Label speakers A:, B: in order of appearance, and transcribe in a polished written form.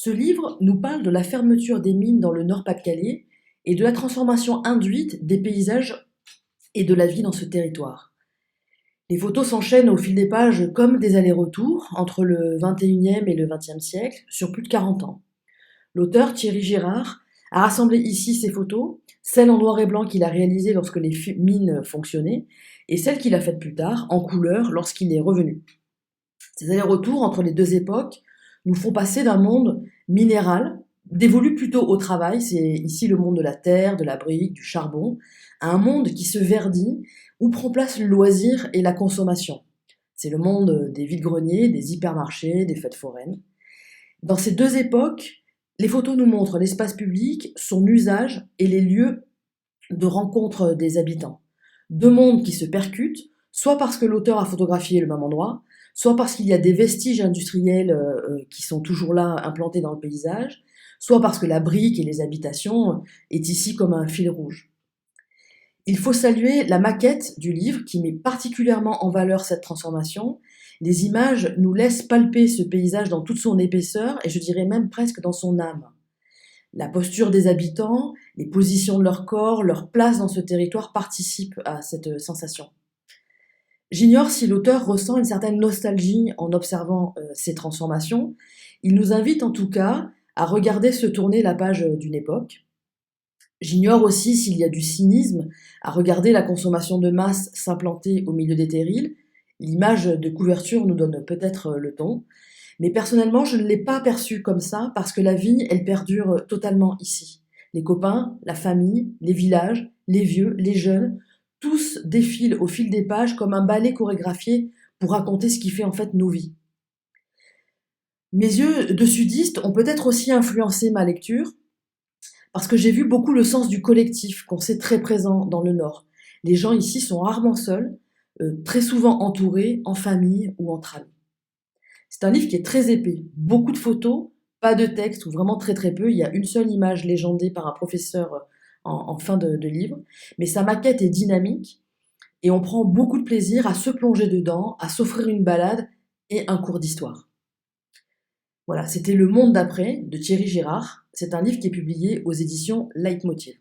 A: Ce livre nous parle de la fermeture des mines dans le Nord-Pas-de-Calais et de la transformation induite des paysages et de la vie dans ce territoire. Les photos s'enchaînent au fil des pages comme des allers-retours entre le 21e et le 20e siècle sur plus de 40 ans. L'auteur, Thierry Girard, a rassemblé ici ses photos, celles en noir et blanc qu'il a réalisées lorsque les mines fonctionnaient et celles qu'il a faites plus tard en couleur lorsqu'il est revenu. Ces allers-retours entre les deux époques nous font passer d'un monde minéral, dévolu plutôt au travail, c'est ici le monde de la terre, de la brique, du charbon, à un monde qui se verdit, où prend place le loisir et la consommation. C'est le monde des vides-greniers, des hypermarchés, des fêtes foraines. Dans ces deux époques, les photos nous montrent l'espace public, son usage et les lieux de rencontre des habitants. Deux mondes qui se percutent, soit parce que l'auteur a photographié le même endroit, soit parce qu'il y a des vestiges industriels qui sont toujours là, implantés dans le paysage, soit parce que la brique et les habitations est ici comme un fil rouge. Il faut saluer la maquette du livre qui met particulièrement en valeur cette transformation. Les images nous laissent palper ce paysage dans toute son épaisseur et je dirais même presque dans son âme. La posture des habitants, les positions de leur corps, leur place dans ce territoire participent à cette sensation. J'ignore si l'auteur ressent une certaine nostalgie en observant ces transformations. Il nous invite en tout cas à regarder se tourner la page d'une époque. J'ignore aussi s'il y a du cynisme à regarder la consommation de masse s'implanter au milieu des terrils. L'image de couverture nous donne peut-être le ton. Mais personnellement, je ne l'ai pas perçue comme ça parce que la vie, elle perdure totalement ici. Les copains, la famille, les villages, les vieux, les jeunes, tous défilent au fil des pages comme un ballet chorégraphié pour raconter ce qui fait en fait nos vies. Mes yeux de sudiste ont peut-être aussi influencé ma lecture parce que j'ai vu beaucoup le sens du collectif qu'on sait très présent dans le Nord. Les gens ici sont rarement seuls, très souvent entourés, en famille ou entre amis. C'est un livre qui est très épais, beaucoup de photos, pas de texte, ou vraiment très très peu. Il y a une seule image légendée par un professeur en fin de livre, mais sa maquette est dynamique et on prend beaucoup de plaisir à se plonger dedans, à s'offrir une balade et un cours d'histoire. Voilà, c'était Le Monde d'après de Thierry Girard. C'est un livre qui est publié aux éditions Leitmotiv.